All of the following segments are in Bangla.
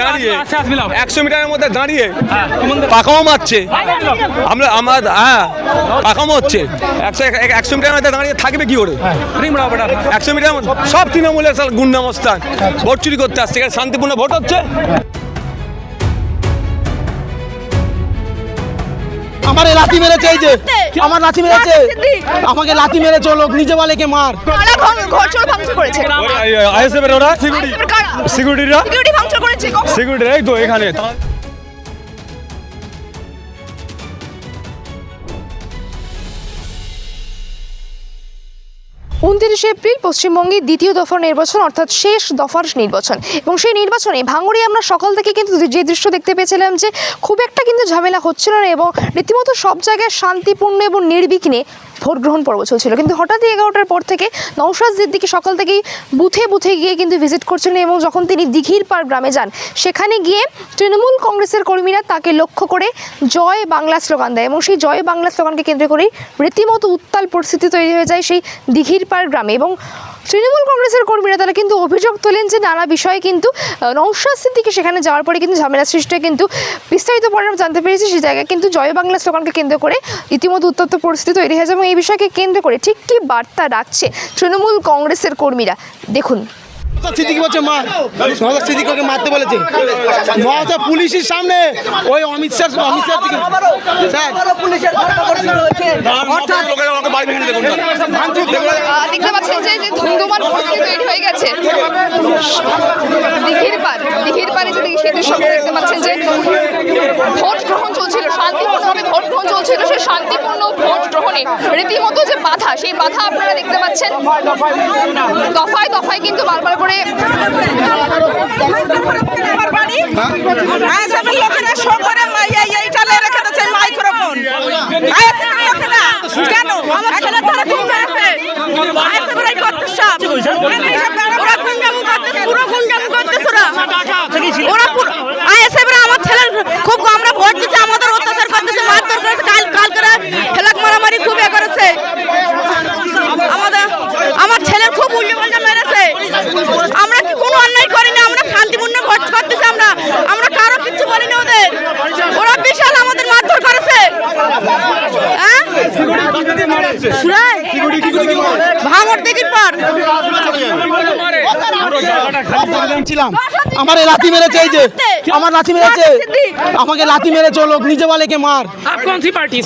দাঁড়িয়ে 100 মিটারের মধ্যে দাঁড়িয়ে পাকাও মারছে, পাকামো হচ্ছে। 100 মিটারের মধ্যে দাঁড়িয়ে থাকবে কি করে? 100 মিটার সব তৃণমূলের গুন্ডামস্তান ভোট চুরি করতে আসছে, এখানে শান্তিপূর্ণ ভোট হচ্ছে। আমার লাঠি মেরেছে, এই যে আমার লাঠি মেরেছে, আমাকে লাঠি মেরেছে লোক, নিজে বলে কে মার। সিকিউরিটি এই তো এখানে। 29 এপ্রিল পশ্চিমবঙ্গে দ্বিতীয় দফার নির্বাচন, অর্থাৎ শেষ দফার নির্বাচন, এবং সেই নির্বাচনে ভাঙড়ে আমরা সকাল থেকে কিন্তু যে দৃশ্য দেখতে পেয়েছিলাম যে খুব একটা কিন্তু ঝামেলা হচ্ছিল না এবং রীতিমতো সব জায়গায় শান্তিপূর্ণ এবং নির্বিঘ্নে ভোট গ্রহণ পর্ব চলছিল। কিন্তু হঠাৎই 11টার পর থেকে নওশাদ সিদ্দিকী সকাল থেকেই বুথে বুথে গিয়ে কিন্তু ভিজিট করছিলেন এবং যখন তিনি দিঘির পাড় গ্রামে যান সেখানে গিয়ে তৃণমূল কংগ্রেসের কর্মীরা তাকে লক্ষ্য করে জয় বাংলা স্লোগান দেয় এবং সেই জয় বাংলা স্লোগানকে কেন্দ্র করেই রীতিমতো উত্তাল পরিস্থিতি তৈরি হয়ে যায় সেই দিঘির পাড় গ্রামে। এবং তৃণমূল কংগ্রেসের কর্মীরা তারা কিন্তু অভিযোগ তোলেন যে নানা বিষয়ে কিন্তু নওশাদ সিদ্দিকী সেখানে যাওয়ার পরে কিন্তু ঝামেলা সৃষ্টি হয়। কিন্তু বিস্তারিত পরে আমরা জানতে পেরেছি সেই জায়গায় কিন্তু জয় বাংলা স্লোগানকে কেন্দ্র করে ইতিমধ্যে উত্তপ্ত পরিস্থিতি তৈরি হয়েছে এবং এই বিষয়কে কেন্দ্র করে ঠিক কী বার্তা রাখছে তৃণমূল কংগ্রেসের কর্মীরা দেখুন। সিদ্দিকী বলছে মার, নওশাদ সিদ্দিকীকে মারতে বলেছে নওশাদ পুলিশের সামনে, ওই অমিত শাহ দেখতে পাচ্ছেন যে ধুন্ধুমার পরিস্থিতি তৈরি হয়ে গেছে দিঘির পাড়ে যে সেই দৃশ্য দেখতে পাচ্ছেন যে ভোট গ্রহণ চলছিল, শান্তিপূর্ণভাবে ভোট গ্রহণ চলছিল। সেই শান্তিপূর্ণ ভোট গ্রহণে রীতিমতো যে বাধা, সেই বাধা আপনারা দেখতে পাচ্ছেন দফায় দফায় কিন্তু বারবার করে আমার ছেলের খুব আমরা ভোট দিচ্ছে, আমাদের অত্যাচার করতেছে, মারধর করেছে, কালকে ফেলাক মারামারি খুব এ করেছে, আমার ছেলের খুব উল্টো পাল্টা মেরেছে। আমরা কি কোনো অন্যায় করিনি, আমরা শান্তিপূর্ণ ভোট করতেছি, আমরা কারো কিছু বলিনি ওদের, ওরা বিশাল আমাদের মারধর করেছে। ভাঙড় দিঘির পাড় আমার লাঠি মেরেছে, এই যে আমার লাঠি মেরেছে, আমাকে लाठी मेरे लोग, नीचे वाले के मार। आप कौन सी पार्टी?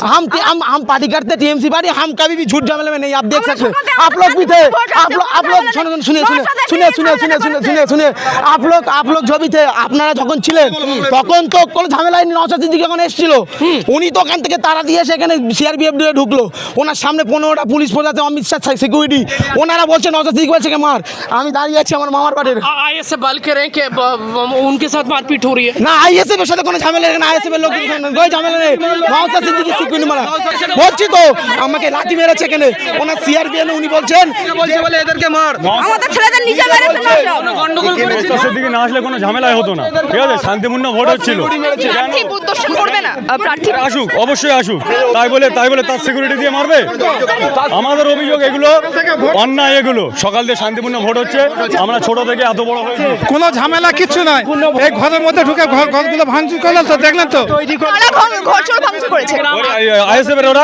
हम पार्टी करते टीएमसी पार्टी, हम कभी भी झूठ झमेले में नहीं, आप देख सकते हैं। आप लोग भी थे, आप लोग सुनिए, आप लोग जो भी थे, আপনারা যখন ছিলেন তখন তো কোনো ঝামেলাই নেই। নওশাদ সিদ্দিকী যখন এসেছিল উনি তো ওখান থেকে তারা দিয়ে সেখানে সিআরপিএফ দিয়ে ঢুকলো, ওনার সামনে 15টা পুলিশ প্রশাসন, অমিত শাহ সিকিউরিটি, ওনারা বলছে নওশাদ সিদ্দিকী বলছে কে মার। আমি দাঁড়িয়ে আছি আমার মামার বাড়ির, आईएसएफ बल के रहे कि उनके साथ मारपीट हो रही है? না আইএসএফ এর সাথে কোনো ঝামেলা নেই, আইএসএফ এর লোক কোনো ঝামেলা নেই। নওশাদ সিদ্দিকী সিকিউরিটি মারা বলছি তো, আমাকে লাঠি মেরেছে এখানে ওনার সিআরপিএফ, উনি বলছেন বলে এদেরকে মার। আমাদের ছেলেদের নিজে মেরেছে গন্ডগোল করেছিল, সিদ্দিকী না আসলে কোনো ঝামেলাই হতো না, ঠিক আছে, শান্তিপূর্ণ ভোট হচ্ছিল। প্রার্থী প্রদর্শন করবে না, প্রার্থী আসুক, অবশ্যই আসুক, তাই বলে তার সিকিউরিটি দিয়ে মারবে? আমাদের অভিযোগ এগুলো অন্যায়, এগুলো সকাল দিয়ে শান্তিপূর্ণ ভোট হচ্ছে, আমরা ছোট থেকে এত বড় হয়েছি কোনো ঝামেলা কিচ্ছু নয়। এই ঘরের মধ্যে ঢুকে ঘরগুলো ভাঙচুর করলো তো দেখলেন তো, ঘরচর ভাঙচুর করেছে আইএসএফ এর ওরা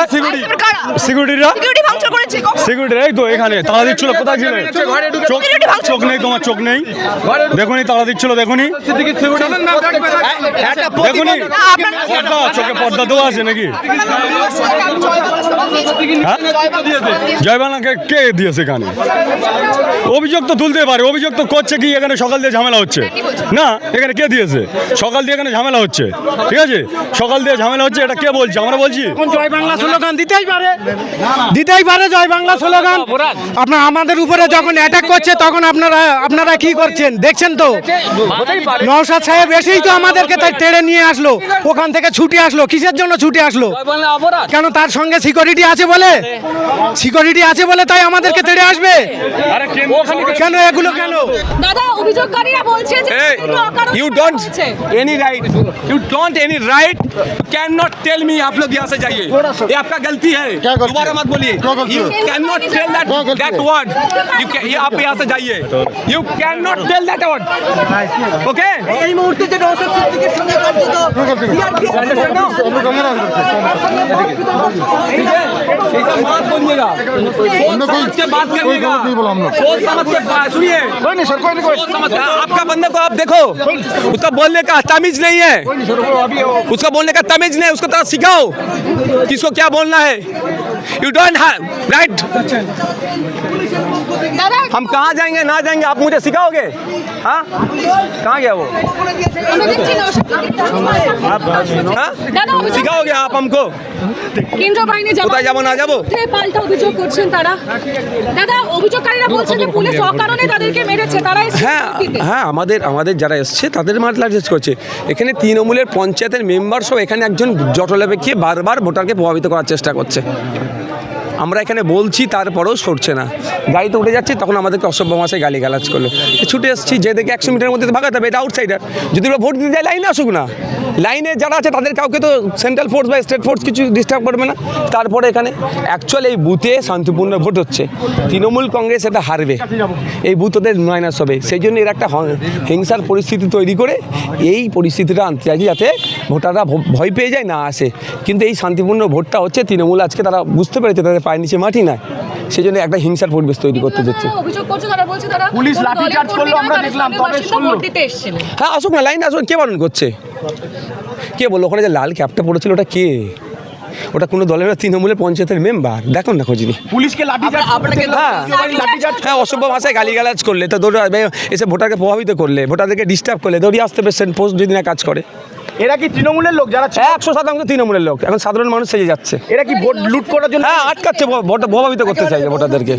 সিকিউরিটি ভাঙচুর করেছে। সিকিউরিটি এই তো এখানে তালা দিচ্ছিল, কোথায় ছিল? চোখ নেই তোমার, চোখ নেই? দেখুনি তালা দিচ্ছিল, দেখুনি চোখে পর্দা দেওয়া আছে নাকি? জয় বাংলাকে কে দিয়েছে এখানে? অভিযোগ তো তুলতে পারে, অভিযোগ তো করছে কি এখানে সকাল দিয়ে ঝামেলা হচ্ছে না, এখানে কে দিয়েছে? সকাল দিয়ে এখানে ঝামেলা হচ্ছে, ঠিক আছে, সকাল দিয়ে ঝামেলা হচ্ছে, এটা কে বলছে? আমরা বলছি জয় বাংলা স্লোগান দিতেই পারে জয় বাংলা স্লোগান। আপনার আমাদের উপরে যখন অ্যাটাক করছে তখন আপনারা কি করছেন দেখছেন তো। নওশাদ সাহেব এসেই তো আমাদেরকে তাই তেড়ে নিয়ে আসলো, ওখান থেকে ছুটে আসলো, কিসের জন্য ছুটে আসলো? কেন তার সঙ্গে সিকিউরিটি আছে বলে তাই আমাদেরকে তেড়ে আসবে? কেন এগুলো কেন? দাদা দাদা অভিযোগকারীরা বলছে যে Hey, you don't any right. You don't any right. You cannot tell me आप लोग यहाँ से जाइए. ये आपका गलती है. दोबारा मत बोलिए. You cannot tell that word. ये आप यहाँ से जाइए. You cannot tell that word. Okay? এই মুহূর্তে যে নওশাদ সিদ্দিকীর সঙ্গে কার্যত ठीक है? ये सब बात बोलिएगा. सोच समझ के बात करिएगा. सोच समझ के सुनिए. सोच समझ के आपका बंदे को आप देखो. उसका बोलने का तमीज नहीं है. उसका बोलने का तमीज नहीं है. उसको तरह सिखाओ किसको क्या बोलना है. You don't have right. দাদা हम कहाँ जाएंगे ना जाएंगे आप मुझे सिखाओगे. हाँ कहाँ गया वो. আমরা দেখছি নওশাদ हाँ? দাদা অভিযোগ सिखाओगे आप हमको. কেন্দ্র বাহিনী কোথায় যাবো না যাবো? পাল্টা অভিযোগ করছেন তারা দাদা অভিযোগকারীরা বলছে যে পুলিশ অকারণে তাদেরকে মেরেছে তারা হ্যাঁ হ্যাঁ আমাদের যারা এসছে তাদের মারলাজ করছে. এখানে তৃণমূলের পঞ্চায়েতের মেম্বার সব এখানে একজন জটলাপেক্ষে বারবার ভোটারকে প্রভাবিত করার চেষ্টা করছে. আমরা এখানে বলছি তারপরেও সরছে না. গাড়িতে উঠে যাচ্ছি তখন আমাদেরকে অসভ্য ভাষায় গালিগালাজ করলো. ছুটে এসেছি যে দেখে 100 মিটারের মধ্যে ভাগাতে হবে. এটা আউটসাইডার. যদি ওরা ভোট দিতে যায় লাইনে আসুক না. লাইনে যারা আছে তাদের কাউকে তো সেন্ট্রাল ফোর্স বা স্টেট ফোর্স কিছু ডিস্টার্ব করবে না. তারপরে এখানে অ্যাকচুয়ালি এই বুথে শান্তিপূর্ণ ভোট হচ্ছে. তৃণমূল কংগ্রেস এটা হারবে. এই বুথ ওদের মাইনাস হবে. সেই জন্য এর একটা হিংসার পরিস্থিতি তৈরি করে এই পরিস্থিতিটা আনতে চাইছে যাতে ভোটাররা ভয় পেয়ে যায় না আসে. কিন্তু এই শান্তিপূর্ণ ভোটটা হচ্ছে তৃণমূল আজকে তারা বুঝতে পেরেছে তাদের পায়ের নিচে মাটি নাই. সেই জন্য একটা হিংসার পরিবেশ তৈরি করতে যাচ্ছে. অভিযোগ করছে তারা বলছে তারা পুলিশ লাঠিচার্জ করলো আমরা দেখলাম তবে ভোট দিতে এসেছিলেন হ্যাঁ আসুক না লাইনে আসুক. কে বারণ করছে. কে বললো ওখানে যে লাল ক্যাপটা পড়েছিল ওটা কে. ওটা কোনো দলের না, তৃণমূলের পঞ্চায়েতের মেম্বার. দেখুন না খোঁজনি. পুলিশকে লাঠিচার্জ হ্যাঁ অসভ্য ভাষায় গালিগালাজ করলে তো দৌড় এসে ভোটারকে প্রভাবিত করলে ভোটারদেরকে ডিস্টার্ব করলে দৌড়িয়ে আসতে পেরেছেন পোস্ট যদি না কাজ করে. এরা কি তৃণমূলের লোক যারা 100% তৃণমূলের লোক. এখন সাধারণ মানুষ সেজে যাচ্ছে. এরা কি ভোট লুট করার জন্য হ্যাঁ আটকাচ্ছে ভোট প্রভাবিত করতে চাইছে ভোটারদেরকে.